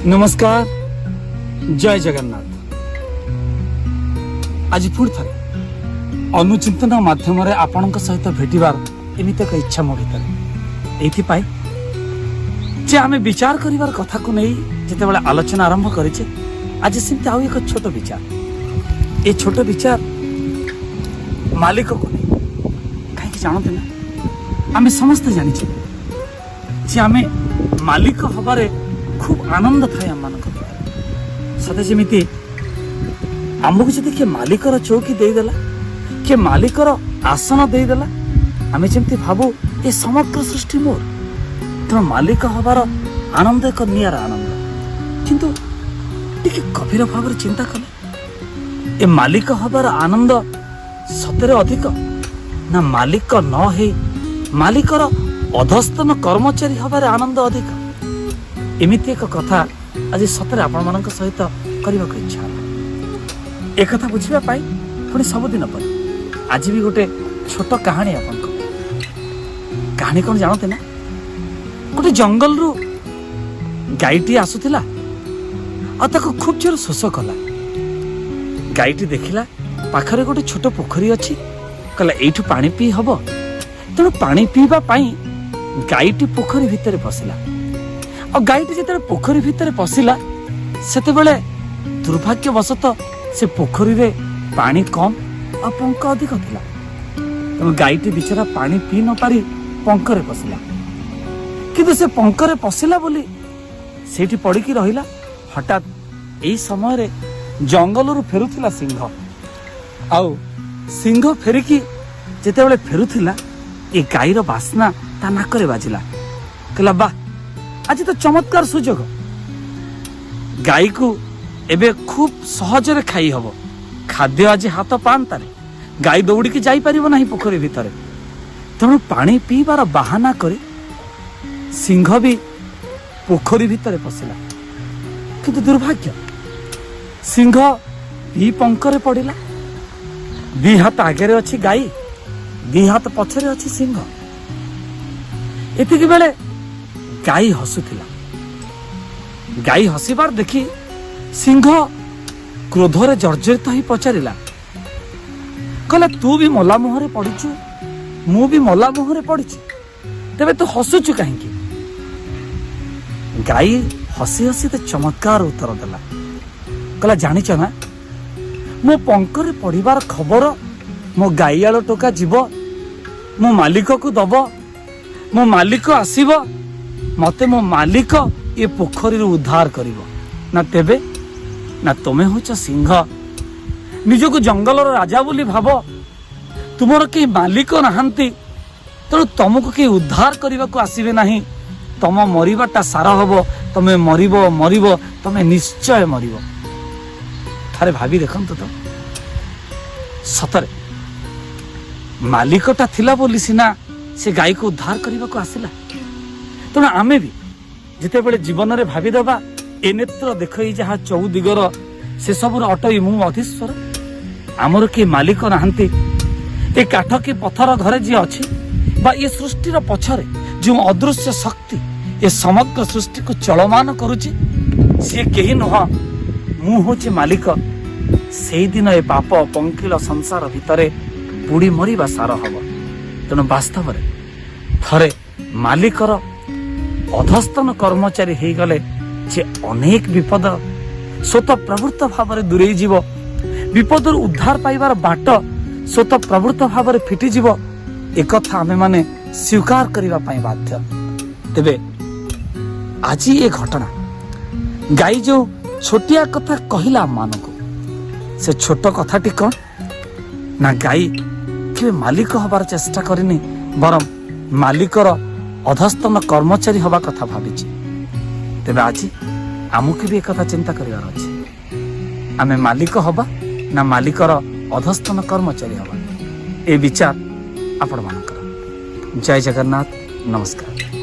नमस्कार, जय जगन्नाथ। आज पुणी थे अनुचिंतन माध्यम आपण सहित भेटार एमती एक इच्छा मो भर ये आम विचार कर कथा को नहीं जिते बड़े आलोचना आरंभ करे आज सेमती आउ एक छोट विचार। ये छोट विचार मालिक को नहीं कहीं जानते ना आम समस्ते जानी आम मालिक हबारे खूब आनंद थाए आम मान सते जमी आमको जब किए मालिकर चौकी देदेला किए मालिकर आसन देदेला आम जमी भावु ये समग्र सृष्टि मोर तेणु मालिक हबार आनंद एक निरा आनंद किंतु टिके गभीर भाव चिंता कले ए मालिक हबार आनंद सतरे अधिक ना मालिक न हे मालिकर अधस्तन कर्मचारी हबार आनंद अधिक एमिति एक कथा आज सतरे आपण मानक सहित करने को इच्छा एक कथा बुझा पुणी सबुदिन पर आज भी गोटे छोट कहानी आपन कहानी कौन जानते ना गोटे जंगल रु गाईटी आसुला खूब जोर शोष कला गाईटी देखला पाखरे गोटे छोट पोखरी अच्छी कहला एठू पानी पी हब तेणु पानी पीवा गाईटी पोखरी भितर पशिला और गाईटी जिते पोखरी भितर पशिला सेते बेले दुर्भाग्यवशत से पोखरी रे पानी कम और पंख अधिक थिला तेणु गाईटी बिचरा पानी पी न पारी पंखरे पशिला किंतु से पंखरे पशिला बोली सेठी पड़िकी रहिला। हठात एई समय रे जंगल रु फेरुथिला सिंह आउ सिंह फेरिकी जेते बेले फेरुथिला ए गाईर बास्ना ता नाकरे बाजिला कहला बा आज तो चमत्कार सुजोग गाई को एबे खूब सहजरे खाई हबो खाद्य आज हाथ पांतारे गाई दौड़िकी जाई परिबो नाही पोखरी भितरे तेणु पानी पीबार बाहाना करे सिंह भी पोखरी भितरे पशिला किंतु दुर्भाग्य सिंह दी पंखरे पड़िला दी हाथ आगे अच्छी गाई दी हाथ पछरे अच्छी सिंह एतिकी बेले गाई हसुथिला गाई हसिबार देखी सिंह क्रोधरे जर्जरित ही पचारिला कहला तू भी मला मुहरे पड़ीचु मु भी मला मुहरे पड़ीची तेबे तू हसुचु कहीं गाई हसी हसी तो चमत्कार उत्तर देला कहला जानिच ना मो पंखरे पड़िबार खबर मो गाईआल टोका जीव मो मालिक को दब मो मालिक आसीब मते मो मालिक ये पोखरी उद्धार करिवो ना तेबे ना तुमे होच सिंह निजको जंगल राजा बोली भाव तुमर के मालिक नहांती तेणु तुमको के उद्धार करने को आसबे नहीं तुम मरवाटा सारा हम तुम मरब तुम निश्चय मरब थारे भाभी देखंतु तो सतरे मालिकटा थिला बोली सिना से गाई को उद्धार करने को आसिला तेणु आमे भी जिते बड़े जीवन रे भावी दबा ए नेत्र देखई जहा चौदिगर से सब अटई मु अधीश्वर आमर के मालिक नहांती ए काठ के पथर घरे जी अच्छी बा ये सृष्टिर पछरे जो अदृश्य शक्ति ये समग्र सृष्टि को चलमान करुची सी केही नुह मु होची मालिक से दिन ए पाप पंकिल संसार भितरे बुड़ी मरिबा सार हब तेणु वास्तव में थरे मालिकर अधस्तन कर्मचारी हो गले जे अनेक विपद स्वत प्रवृत्त भाव दूरे जीव विपद उद्धार पाइबार बाट स्वत प्रवृत्त भाव फिटिजीव एक आमे माने स्वीकार करने बाध्य। तेबे आज ये घटना गाई जो छोटिया कथा कहला मानक से छोट कथाटी कौन ना गाई के मालिक हबार चेष्टा करनी बरम मालिकर अधस्तन कर्मचारी हवा कथा भावी तेबे आज आमको भी एक चिंता करार अच्छे आमे मालिक हवा ना मालिकर अधस्तन कर्मचारी हवा ए विचार आपण मानकर। जय जगन्नाथ, नमस्कार।